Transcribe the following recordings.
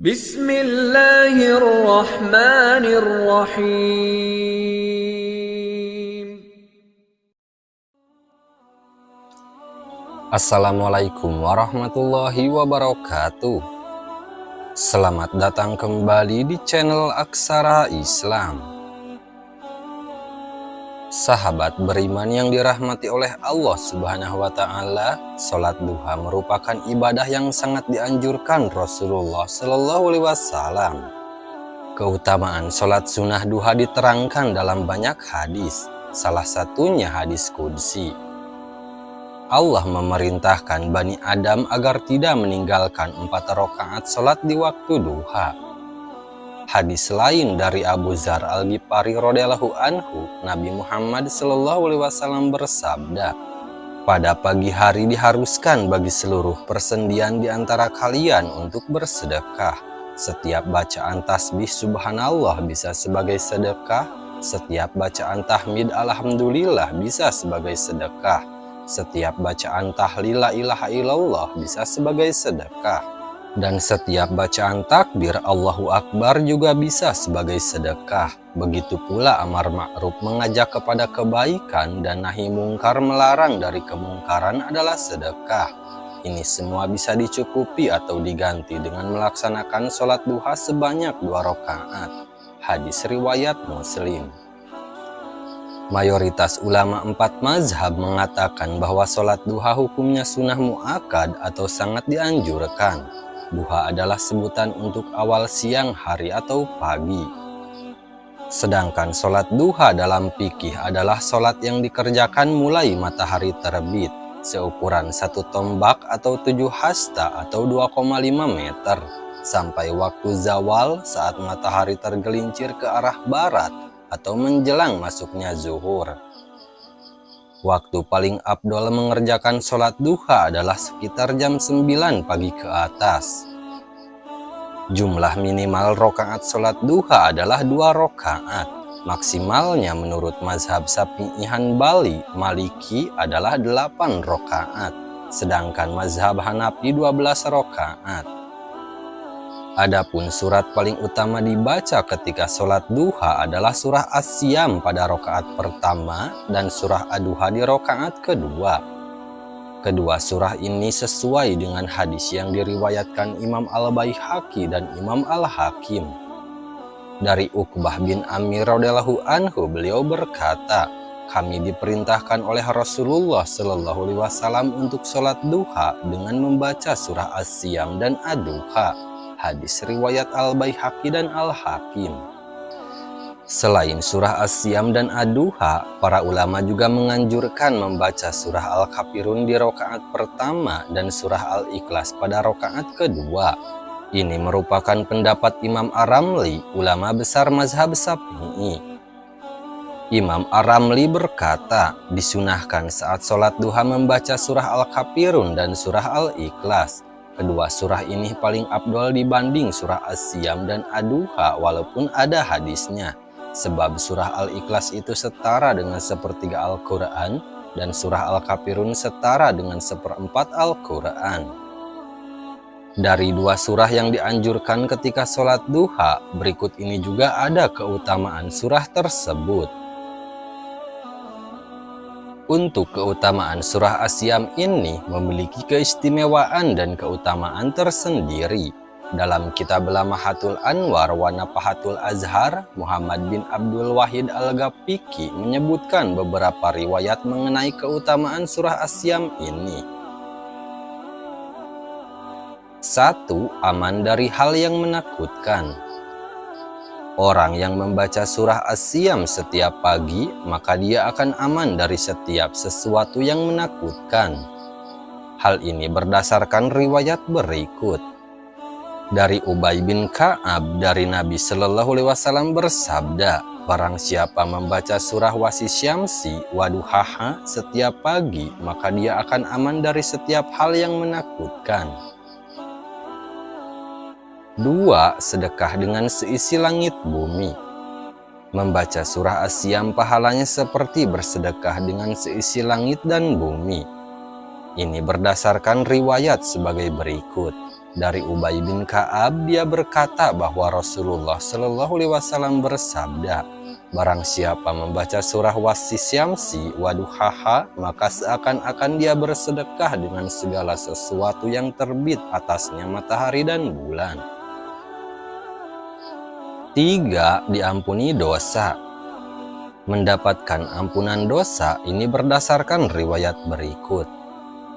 Bismillahirrahmanirrahim. Assalamualaikum warahmatullahi wabarakatuh. Selamat datang kembali di channel Aksara Islam. Sahabat beriman yang dirahmati oleh Allah Subhanahu wa Ta'ala, sholat duha merupakan ibadah yang sangat dianjurkan Rasulullah Shallallahu Alaihi Wasallam. Keutamaan sholat sunnah duha diterangkan dalam banyak hadis, salah satunya hadis qudsi. Allah memerintahkan Bani Adam agar tidak meninggalkan 4 rakaat sholat di waktu duha. Hadis lain dari Abu Dzar Al-Ghifari radhiyallahu anhu, Nabi Muhammad sallallahu alaihi wasallam bersabda, "Pada pagi hari diharuskan bagi seluruh persendian di antara kalian untuk bersedekah. Setiap bacaan tasbih subhanallah bisa sebagai sedekah, setiap bacaan tahmid alhamdulillah bisa sebagai sedekah, setiap bacaan tahlil la ilaha illallah bisa sebagai sedekah. Dan setiap bacaan takbir Allahu Akbar juga bisa sebagai sedekah. Begitu pula amar ma'ruf mengajak kepada kebaikan dan nahi mungkar melarang dari kemungkaran adalah sedekah. Ini semua bisa dicukupi atau diganti dengan melaksanakan sholat duha sebanyak 2 rakaat. Hadis riwayat Muslim. Mayoritas ulama 4 mazhab mengatakan bahwa sholat duha hukumnya sunnah mu'akkad atau sangat dianjurkan. Duha adalah sebutan untuk awal siang hari atau pagi. Sedangkan sholat duha dalam fikih adalah sholat yang dikerjakan mulai matahari terbit, seukuran 1 tombak atau 7 hasta atau 2,5 meter, sampai waktu zawal saat matahari tergelincir ke arah barat atau menjelang masuknya zuhur. Waktu paling afdol mengerjakan sholat duha adalah sekitar jam 9 pagi ke atas. Jumlah minimal rakaat sholat duha adalah 2 rakaat. Maksimalnya menurut mazhab Syafi'i Hanbali Maliki adalah 8 rakaat. Sedangkan mazhab Hanafi 12 rakaat. Adapun surat paling utama dibaca ketika sholat duha adalah surah As-Syam pada rakaat pertama dan surah Ad-Duha di rakaat kedua. Kedua surah ini sesuai dengan hadis yang diriwayatkan Imam Al-Baihaqi dan Imam Al-Hakim. Dari Uqbah bin Amir radhiyallahu anhu, beliau berkata, "Kami diperintahkan oleh Rasulullah Shallallahu Alaihi Wasallam untuk sholat duha dengan membaca surah As-Syam dan Ad-Duha." Hadis riwayat Al-Baihaqi dan Al-Hakim. Selain surah As-Syam dan Ad-Duha, para ulama juga menganjurkan membaca surah Al-Kafirun di rakaat pertama dan surah Al-Ikhlas pada rakaat kedua. Ini merupakan pendapat Imam Ar-Ramli, ulama besar mazhab Syafi'i. Imam Ar-Ramli berkata, disunahkan saat sholat duha membaca surah Al-Kafirun dan surah Al-Ikhlas. Kedua surah ini paling afdol dibanding surah As-Syam dan Ad-Duha walaupun ada hadisnya. Sebab surah Al-Ikhlas itu setara dengan sepertiga Al-Quran dan surah Al-Kafirun setara dengan 1/4 Al-Quran. Dari 2 surah yang dianjurkan ketika sholat duha, berikut ini juga ada keutamaan surah tersebut. Untuk keutamaan surah As-Syam ini memiliki keistimewaan dan keutamaan tersendiri. Dalam kitab Lamahatul Anwar wa Nafahatul Azhar, Muhammad bin Abdul Wahid Al-Ghafiqi menyebutkan beberapa riwayat mengenai keutamaan surah As-Syam ini. 1. Aman dari hal yang menakutkan. Orang yang membaca surah As-Syam setiap pagi, maka dia akan aman dari setiap sesuatu yang menakutkan. Hal ini berdasarkan riwayat berikut. Dari Ubay bin Ka'ab dari Nabi Shallallahu Alaihi Wasallam bersabda, barang siapa membaca surah Wasisyamsi waduhaha setiap pagi, maka dia akan aman dari setiap hal yang menakutkan. 2. Sedekah dengan seisi langit bumi. Membaca surah As-Syam pahalanya seperti bersedekah dengan seisi langit dan bumi. Ini berdasarkan riwayat sebagai berikut. Dari Ubay bin Ka'ab, dia berkata bahwa Rasulullah Shallallahu Alaihi Wasallam bersabda, barang siapa membaca surah Wasyamsi waduhaha, maka seakan-akan dia bersedekah dengan segala sesuatu yang terbit atasnya matahari dan bulan. 3. Diampuni dosa. Mendapatkan ampunan dosa ini berdasarkan riwayat berikut.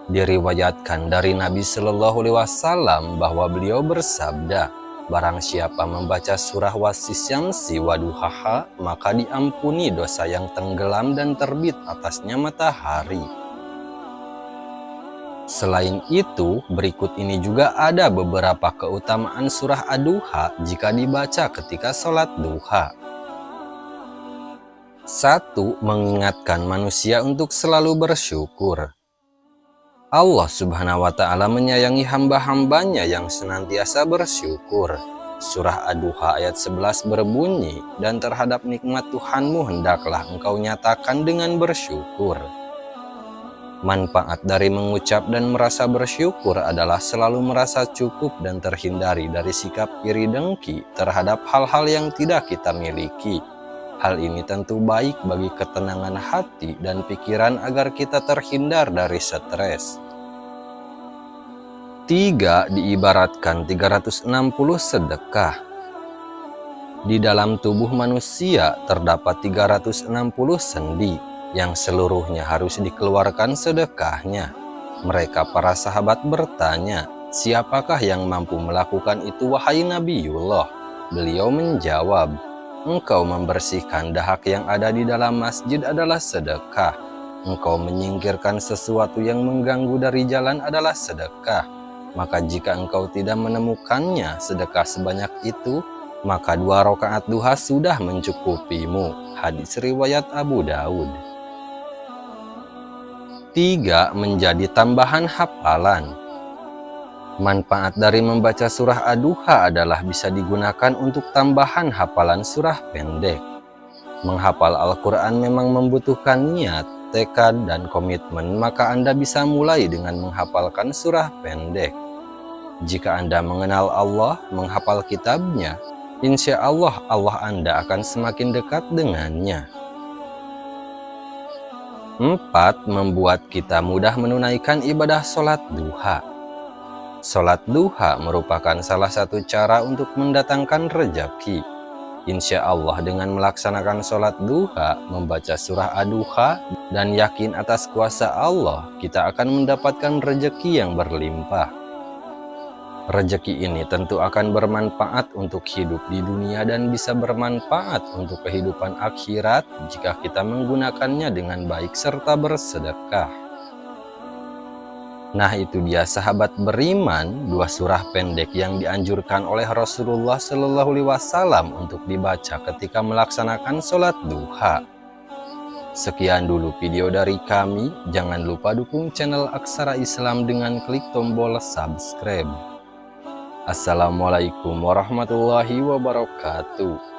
Diriwayatkan dari Nabi Shallallahu Alaihi Wasallam bahwa beliau bersabda, barang siapa membaca surah Wasyamsi waduhaha, maka diampuni dosa yang tenggelam dan terbit atasnya matahari. Selain itu, berikut ini juga ada beberapa keutamaan surah Ad-Duha jika dibaca ketika sholat duha. 1. Mengingatkan manusia untuk selalu bersyukur. Allah Subhanahu wa Ta'ala menyayangi hamba-hambanya yang senantiasa bersyukur. Surah Ad-Duha ayat 11 berbunyi, dan terhadap nikmat Tuhanmu hendaklah engkau nyatakan dengan bersyukur. Manfaat dari mengucap dan merasa bersyukur adalah selalu merasa cukup dan terhindari dari sikap iri dengki terhadap hal-hal yang tidak kita miliki. Hal ini tentu baik bagi ketenangan hati dan pikiran agar kita terhindar dari stres. 3. Diibaratkan 360 sedekah. Di dalam tubuh manusia terdapat 360 sendi yang seluruhnya harus dikeluarkan sedekahnya. Mereka para sahabat bertanya, siapakah yang mampu melakukan itu wahai Nabiullah? Beliau menjawab, engkau membersihkan dahak yang ada di dalam masjid adalah sedekah. Engkau menyingkirkan sesuatu yang mengganggu dari jalan adalah sedekah. Maka jika engkau tidak menemukannya sedekah sebanyak itu, maka 2 rakaat duha sudah mencukupimu. Hadis riwayat Abu Daud. 3. Menjadi tambahan hafalan. Manfaat dari membaca surah Ad-Duha adalah bisa digunakan untuk tambahan hafalan surah pendek. Menghafal Al-Quran memang membutuhkan niat, tekad, dan komitmen, maka Anda bisa mulai dengan menghafalkan surah pendek. Jika Anda mengenal Allah, menghafal kitabnya, insya Allah Anda akan semakin dekat dengannya. 4. Membuat kita mudah menunaikan ibadah sholat duha. Sholat duha merupakan salah satu cara untuk mendatangkan rejeki. Insya Allah dengan melaksanakan sholat duha, membaca surah Ad-Duha, dan yakin atas kuasa Allah, kita akan mendapatkan rejeki yang berlimpah. Rejeki ini tentu akan bermanfaat untuk hidup di dunia dan bisa bermanfaat untuk kehidupan akhirat jika kita menggunakannya dengan baik serta bersedekah. Nah, itu dia sahabat beriman, 2 surah pendek yang dianjurkan oleh Rasulullah Shallallahu Alaihi Wasallam untuk dibaca ketika melaksanakan sholat duha. Sekian dulu video dari kami. Jangan lupa dukung channel Aksara Islam dengan klik tombol subscribe. Assalamualaikum warahmatullahi wabarakatuh.